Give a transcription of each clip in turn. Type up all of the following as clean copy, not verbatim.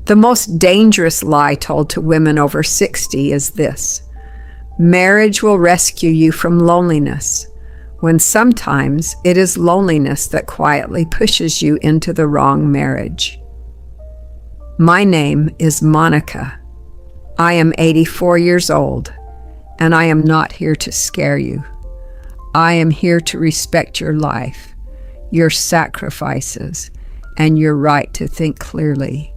The most dangerous lie told to women over 60 is this: marriage will rescue you from loneliness, when sometimes it is loneliness that quietly pushes you into the wrong marriage. My name is Monica. I am 84 years old, and I am not here to scare you. I am here to respect your life, your sacrifices, and your right to think clearly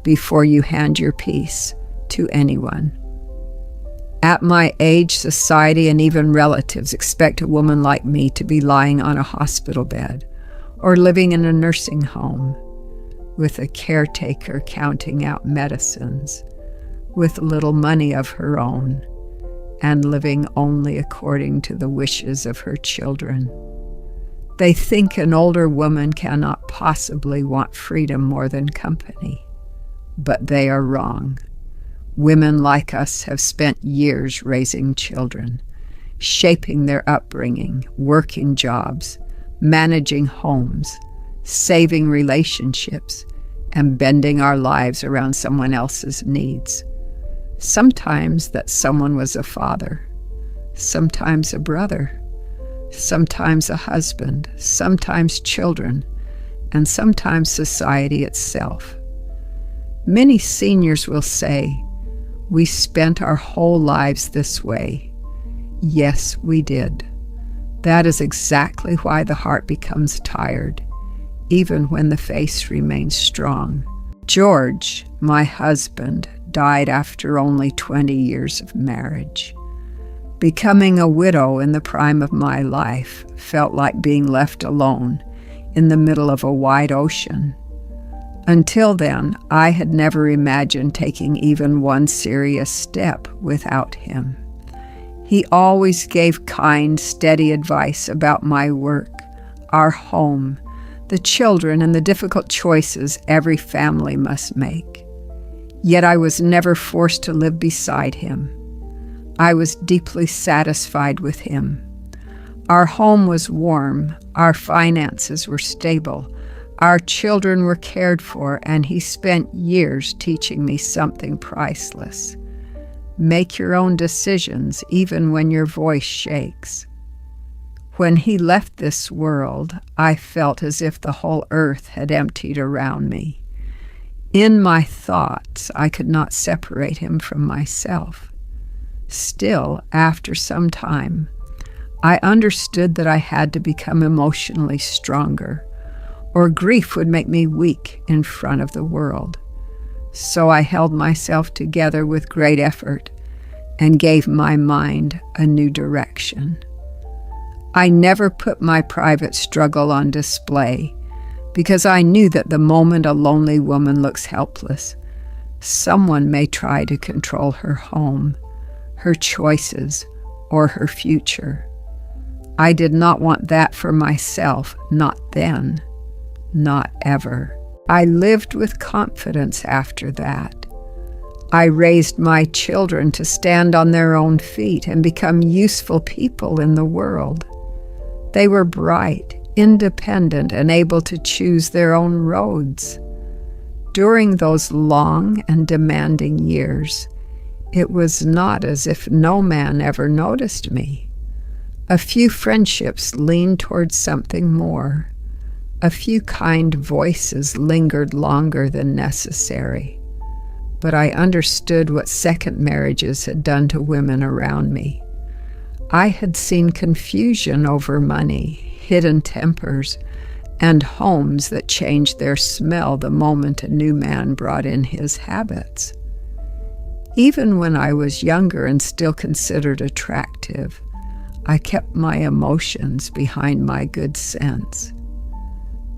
before you hand your peace to anyone. At my age, society and even relatives expect a woman like me to be lying on a hospital bed or living in a nursing home with a caretaker counting out medicines, with little money of her own, and living only according to the wishes of her children. They think an older woman cannot possibly want freedom more than company, but they are wrong. Women like us have spent years raising children, shaping their upbringing, working jobs, managing homes, saving relationships, and bending our lives around someone else's needs. Sometimes that someone was a father, sometimes a brother, sometimes a husband, sometimes children, and sometimes society itself. Many seniors will say, "We spent our whole lives this way." Yes, we did. That is exactly why the heart becomes tired, even when the face remains strong. George, my husband, died after only 20 years of marriage. Becoming a widow in the prime of my life felt like being left alone in the middle of a wide ocean. Until then, I had never imagined taking even one serious step without him. He always gave kind, steady advice about my work, our home, the children, and the difficult choices every family must make. Yet I was never forced to live beside him. I was deeply satisfied with him. Our home was warm, our finances were stable, our children were cared for, and he spent years teaching me something priceless. Make your own decisions even when your voice shakes. When he left this world, I felt as if the whole earth had emptied around me. In my thoughts, I could not separate him from myself. Still, after some time, I understood that I had to become emotionally stronger, or grief would make me weak in front of the world. So I held myself together with great effort and gave my mind a new direction. I never put my private struggle on display because I knew that the moment a lonely woman looks helpless, someone may try to control her home, her choices, or her future. I did not want that for myself, not then, not ever. I lived with confidence after that. I raised my children to stand on their own feet and become useful people in the world. They were bright, independent, and able to choose their own roads. During those long and demanding years, it was not as if no man ever noticed me. A few friendships leaned towards something more. A few kind voices lingered longer than necessary. But I understood what second marriages had done to women around me. I had seen confusion over money, hidden tempers, and homes that changed their smell the moment a new man brought in his habits. Even when I was younger and still considered attractive, I kept my emotions behind my good sense.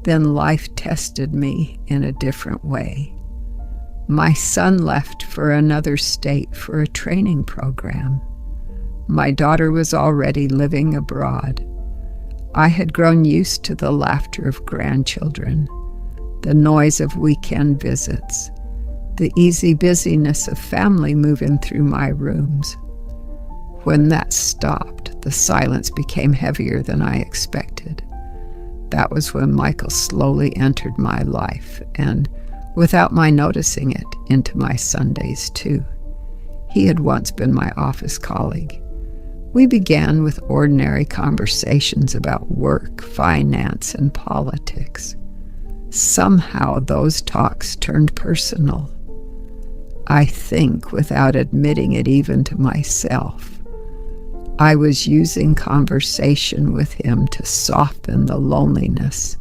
Then life tested me in a different way. My son left for another state for a training program. My daughter was already living abroad. I had grown used to the laughter of grandchildren, the noise of weekend visits, the easy busyness of family moving through my rooms. When that stopped, the silence became heavier than I expected. That was when Michael slowly entered my life, and without my noticing it, into my Sundays too. He had once been my office colleague. We began with ordinary conversations about work, finance, and politics. Somehow those talks turned personal. I think, without admitting it even to myself, I was using conversation with him to soften the loneliness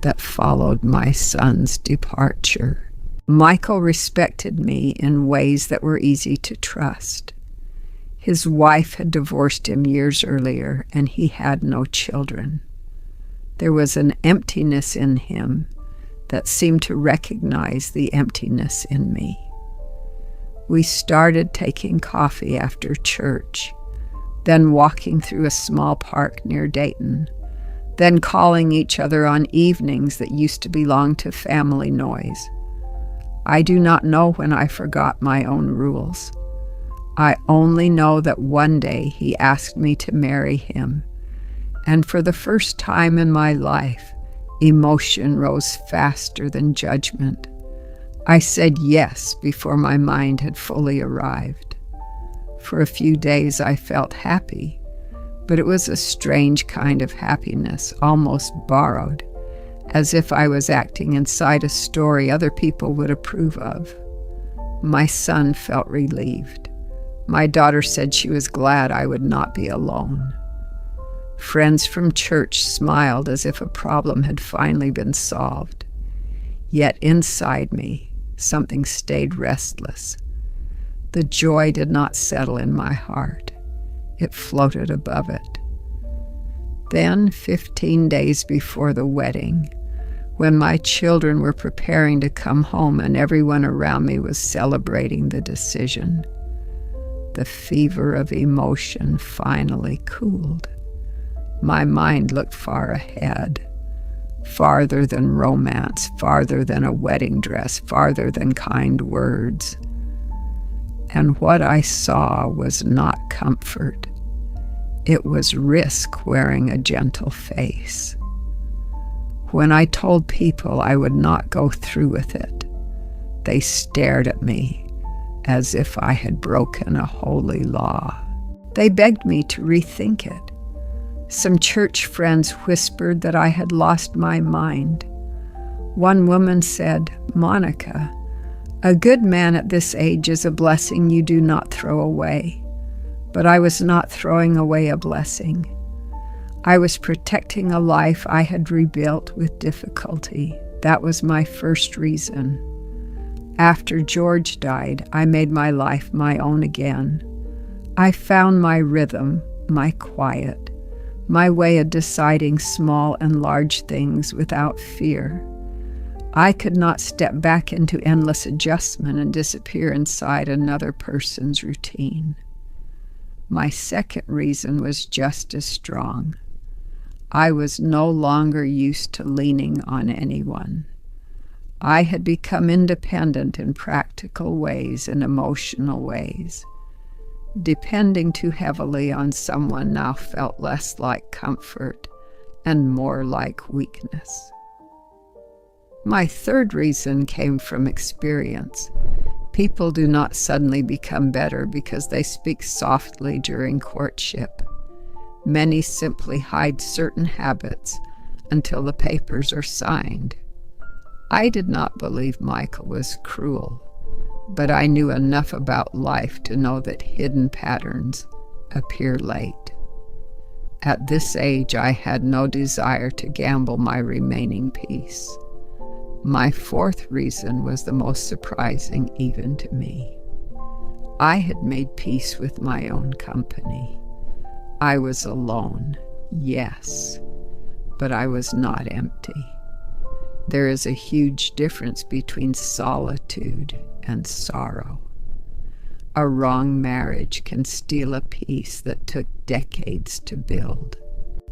that followed my son's departure. Michael respected me in ways that were easy to trust. His wife had divorced him years earlier, and he had no children. There was an emptiness in him that seemed to recognize the emptiness in me. We started taking coffee after church, then walking through a small park near Dayton, then calling each other on evenings that used to belong to family noise. I do not know when I forgot my own rules. I only know that one day he asked me to marry him, and for the first time in my life, emotion rose faster than judgment. I said yes before my mind had fully arrived. For a few days I felt happy, but it was a strange kind of happiness, almost borrowed, as if I was acting inside a story other people would approve of. My son felt relieved. My daughter said she was glad I would not be alone. Friends from church smiled as if a problem had finally been solved. Yet inside me, something stayed restless. The joy did not settle in my heart. It floated above it. Then, 15 days before the wedding, when my children were preparing to come home and everyone around me was celebrating the decision, the fever of emotion finally cooled. My mind looked far ahead, farther than romance, farther than a wedding dress, farther than kind words. And what I saw was not comfort. It was risk wearing a gentle face. When I told people I would not go through with it, they stared at me as if I had broken a holy law. They begged me to rethink it. Some church friends whispered that I had lost my mind. One woman said, "Monica, a good man at this age is a blessing you do not throw away." But I was not throwing away a blessing. I was protecting a life I had rebuilt with difficulty. That was my first reason. After George died, I made my life my own again. I found my rhythm, my quiet, my way of deciding small and large things without fear. I could not step back into endless adjustment and disappear inside another person's routine. My second reason was just as strong. I was no longer used to leaning on anyone. I had become independent in practical ways and emotional ways. Depending too heavily on someone now felt less like comfort and more like weakness. My third reason came from experience. People do not suddenly become better because they speak softly during courtship. Many simply hide certain habits until the papers are signed. I did not believe Michael was cruel, but I knew enough about life to know that hidden patterns appear late. At this age, I had no desire to gamble my remaining peace. My fourth reason was the most surprising even to me. I had made peace with my own company. I was alone, yes, but I was not empty. There is a huge difference between solitude and sorrow. A wrong marriage can steal a peace that took decades to build.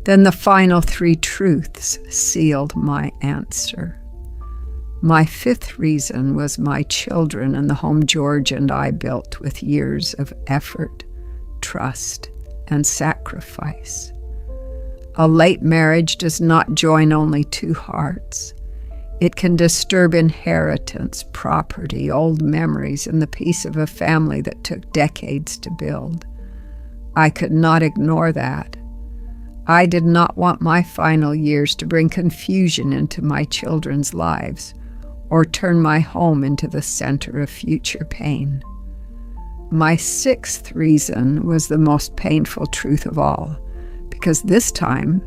Then the final three truths sealed my answer. My fifth reason was my children and the home George and I built with years of effort, trust, and sacrifice. A late marriage does not join only two hearts. It can disturb inheritance, property, old memories, and the peace of a family that took decades to build. I could not ignore that. I did not want my final years to bring confusion into my children's lives or turn my home into the center of future pain. My sixth reason was the most painful truth of all, because this time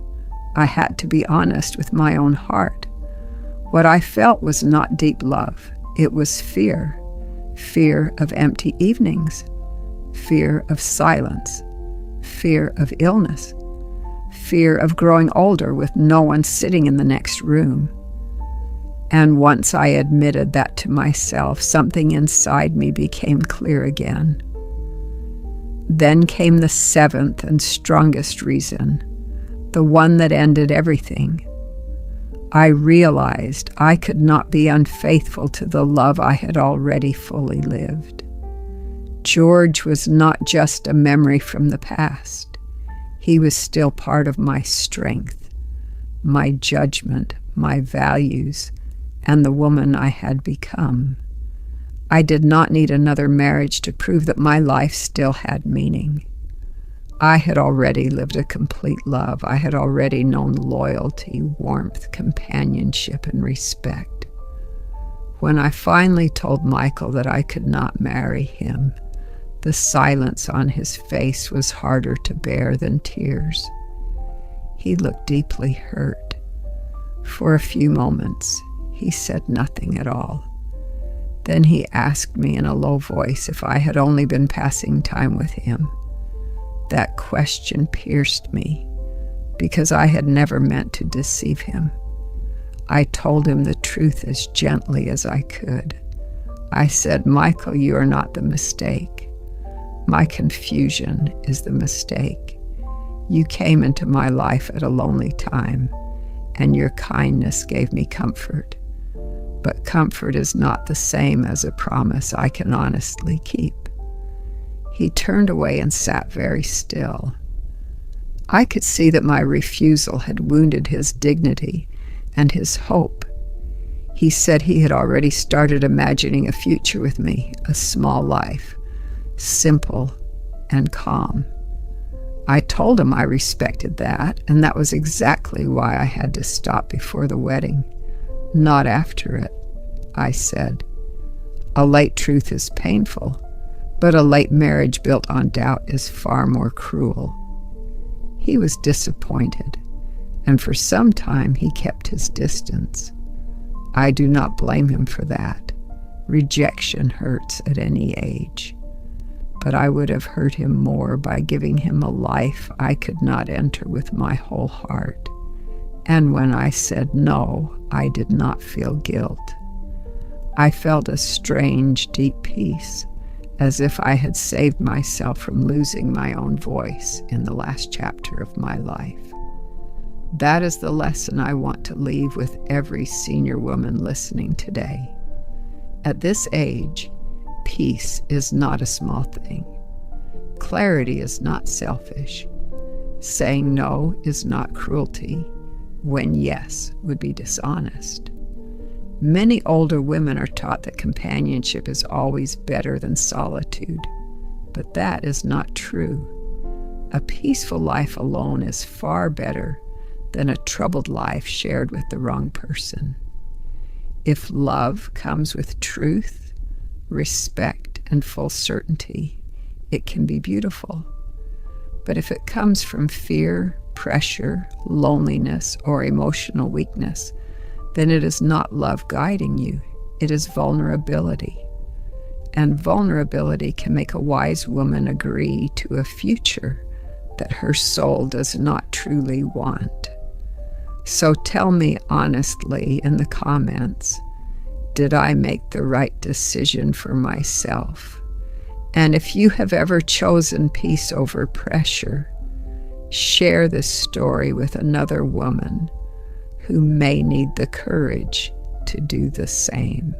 I had to be honest with my own heart. What I felt was not deep love. It was fear. Fear of empty evenings. Fear of silence. Fear of illness. Fear of growing older with no one sitting in the next room. And once I admitted that to myself, something inside me became clear again. Then came the seventh and strongest reason, the one that ended everything. I realized I could not be unfaithful to the love I had already fully lived. George was not just a memory from the past. He was still part of my strength, my judgment, my values, and the woman I had become. I did not need another marriage to prove that my life still had meaning. I had already lived a complete love. I had already known loyalty, warmth, companionship, and respect. When I finally told Michael that I could not marry him, the silence on his face was harder to bear than tears. He looked deeply hurt. For a few moments, he said nothing at all. Then he asked me in a low voice if I had only been passing time with him. That question pierced me because I had never meant to deceive him. I told him the truth as gently as I could. I said, "Michael, you are not the mistake. My confusion is the mistake. You came into my life at a lonely time, and your kindness gave me comfort. But comfort is not the same as a promise I can honestly keep." He turned away and sat very still. I could see that my refusal had wounded his dignity and his hope. He said he had already started imagining a future with me, a small life, simple and calm. I told him I respected that, and that was exactly why I had to stop before the wedding, not after it. I said, "A late truth is painful, but a late marriage built on doubt is far more cruel." He was disappointed, and for some time he kept his distance. I do not blame him for that. Rejection hurts at any age. But I would have hurt him more by giving him a life I could not enter with my whole heart. And when I said no, I did not feel guilt. I felt a strange, deep peace, as if I had saved myself from losing my own voice in the last chapter of my life. That is the lesson I want to leave with every senior woman listening today. At this age, peace is not a small thing. Clarity is not selfish. Saying no is not cruelty, when yes would be dishonest. Many older women are taught that companionship is always better than solitude, but that is not true. A peaceful life alone is far better than a troubled life shared with the wrong person. If love comes with truth, respect, and full certainty, it can be beautiful. But if it comes from fear, pressure, loneliness, or emotional weakness, then it is not love guiding you, it is vulnerability. And vulnerability can make a wise woman agree to a future that her soul does not truly want. So tell me honestly in the comments, did I make the right decision for myself? And if you have ever chosen peace over pressure, share this story with another woman who may need the courage to do the same.